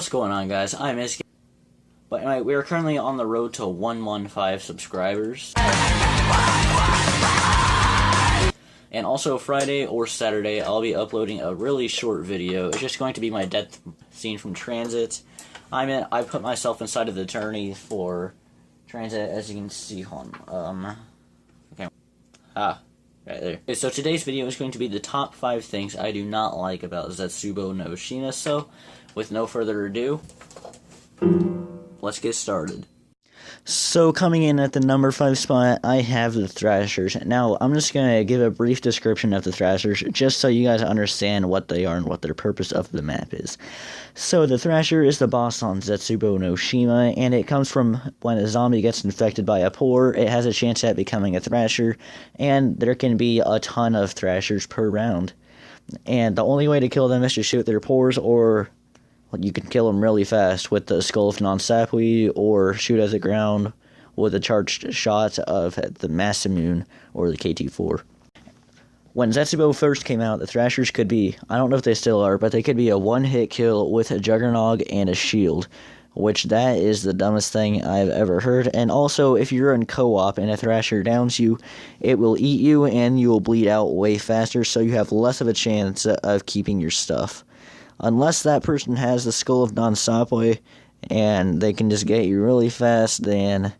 What's going on, guys? I'm Isk. But anyway, we are currently on the road to 115 subscribers. And also Friday or Saturday, I'll be uploading a really short video. It's just going to be my death scene from Transit. I put myself inside of the attorney for Transit, as you can see. Okay. Right there. Okay, so today's video is going to be the top 5 things I do not like about Zetsubou no Shima. So, with no further ado, let's get started. So, coming in at the number 5 spot, I have the Thrashers. Now, I'm just going to give a brief description of the Thrashers, just so you guys understand what they are and what their purpose of the map is. So, the Thrasher is the boss on Zetsubou no Shima, and it comes from when a zombie gets infected by a pore, it has a chance at becoming a Thrasher, and there can be a ton of Thrashers per round. And the only way to kill them is to shoot their pores, or you can kill them really fast with the Skull of Non-Sapui, or shoot at the ground with a charged shot of the Semen or the KT4. When Zetsubou first came out, the Thrashers could be, I don't know if they still are, but they could be a one-hit kill with a Juggernog and a shield, which that is the dumbest thing I've ever heard. And also, if you're in co-op and a Thrasher downs you, it will eat you and you will bleed out way faster, so you have less of a chance of keeping your stuff. Unless that person has the Skull of Non-Sapui and they can just get you really fast, then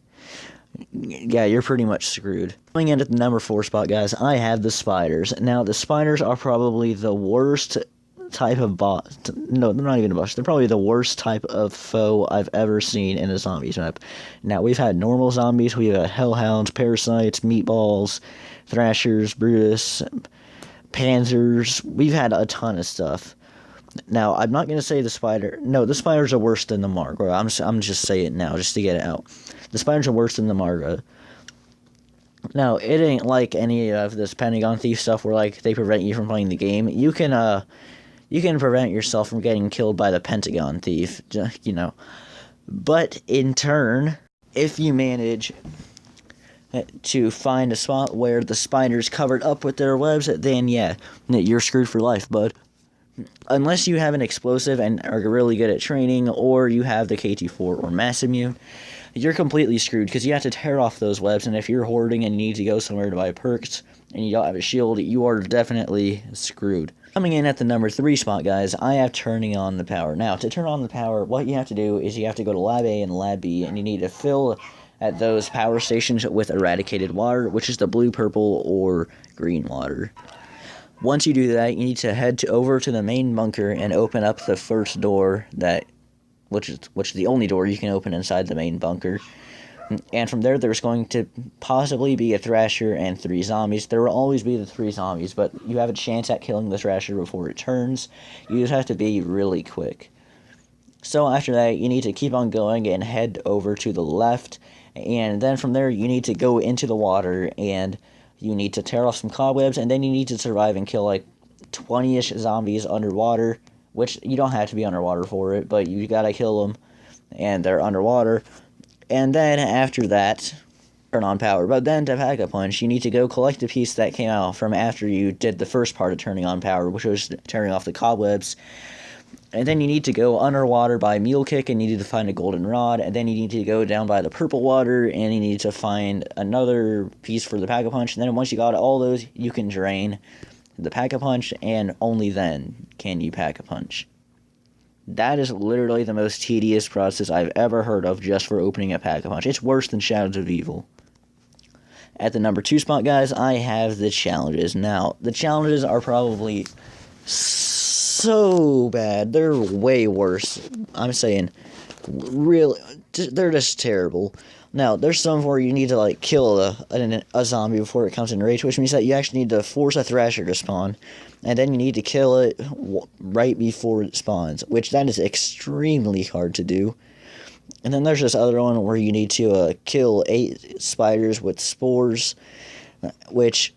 yeah, you're pretty much screwed. Coming in at the number 4 spot, guys, I have the Spiders. Now, the Spiders are probably the worst type of boss. No, they're not even a boss. They're probably the worst type of foe I've ever seen in a zombies map. Now, we've had normal zombies, we've had Hellhounds, Parasites, Meatballs, Thrashers, Brutus, Panzers. We've had a ton of stuff. Now, I'm not going to say the Spider... No, the Spiders are worse than the Margra. I'm just saying it now, just to get it out. The Spiders are worse than the Margra. Now, it ain't like any of this Pentagon Thief stuff where, like, they prevent you from playing the game. You can prevent yourself from getting killed by the Pentagon Thief, you know. But, in turn, if you manage to find a spot where the Spider's covered up with their webs, then, yeah, you're screwed for life, bud. Unless you have an explosive and are really good at training, or you have the KT4 or Mass Immune, you're completely screwed, because you have to tear off those webs, and if you're hoarding and you need to go somewhere to buy perks, and you don't have a shield, you are definitely screwed. Coming in at the number 3 spot, guys, I have turning on the power. Now, to turn on the power, what you have to do is you have to go to Lab A and Lab B, and you need to fill at those power stations with eradicated water, which is the blue, purple, or green water. Once you do that, you need to head over to the main bunker and open up the first door, which is the only door you can open inside the main bunker. And from there, there's going to possibly be a Thrasher and 3 zombies. There will always be the 3 zombies, but you have a chance at killing the Thrasher before it turns. You just have to be really quick. So after that, you need to keep on going and head over to the left. And then from there, you need to go into the water, and you need to tear off some cobwebs, and then you need to survive and kill like 20-ish zombies underwater, which you don't have to be underwater for it, but you gotta kill them, and they're underwater. And then after that, turn on power. But then to Pack-a-Punch, you need to go collect the piece that came out from after you did the first part of turning on power, which was tearing off the cobwebs. And then you need to go underwater by Mule Kick, and you need to find a golden rod, and then you need to go down by the purple water, and you need to find another piece for the Pack-a-Punch, and then once you got all those, you can drain the Pack-a-Punch, and only then can you Pack-a-Punch. That is literally the most tedious process I've ever heard of just for opening a Pack-a-Punch. It's worse than Shadows of Evil. At the number 2 spot, guys, I have the challenges. Now, the challenges are probably so bad. They're way worse. I'm saying, really, they're just terrible. Now, there's some where you need to, like, kill a zombie before it comes in rage, which means that you actually need to force a Thrasher to spawn, and then you need to kill it right before it spawns, which that is extremely hard to do. And then there's this other one where you need to kill 8 spiders with spores, which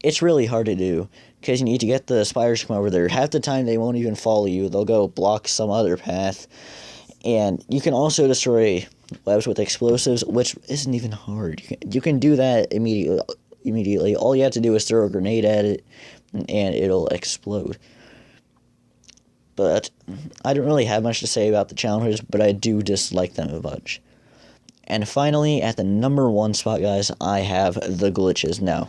it's really hard to do, because you need to get the spiders to come over there. Half the time they won't even follow you. They'll go block some other path. And you can also destroy webs with explosives, which isn't even hard. You can do that immediately. All you have to do is throw a grenade at it, and it'll explode. but I don't really have much to say about the challenges, but I do dislike them a bunch. And finally, at the number 1 spot, guys, I have the glitches. Now,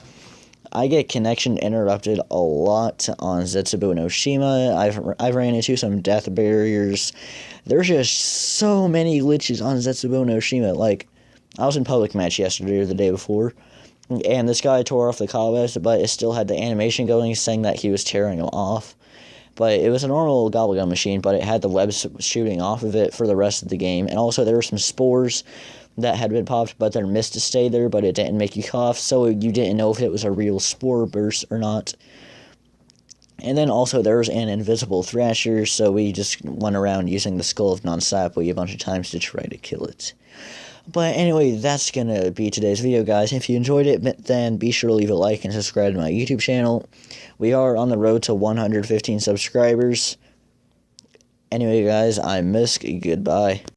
I get connection interrupted a lot on Zetsubou no Shima. I've ran into some death barriers. There's just so many glitches on Zetsubou no Shima. Like, I was in public match yesterday or the day before, and this guy tore off the cobwebs, but it still had the animation going saying that he was tearing them off. But it was a normal gobblegum machine, but it had the webs shooting off of it for the rest of the game. And also there were some spores that had been popped, but they're missed to stay there, but it didn't make you cough, so you didn't know if it was a real spore burst or not. And then also there was an invisible Thrasher, so we just went around using the Skull of Non-Sapway a bunch of times to try to kill it. But anyway, that's gonna be today's video, guys. If you enjoyed it, then be sure to leave a like and subscribe to my YouTube channel. We are on the road to 115 subscribers. Anyway, guys, I'm Misk. Goodbye.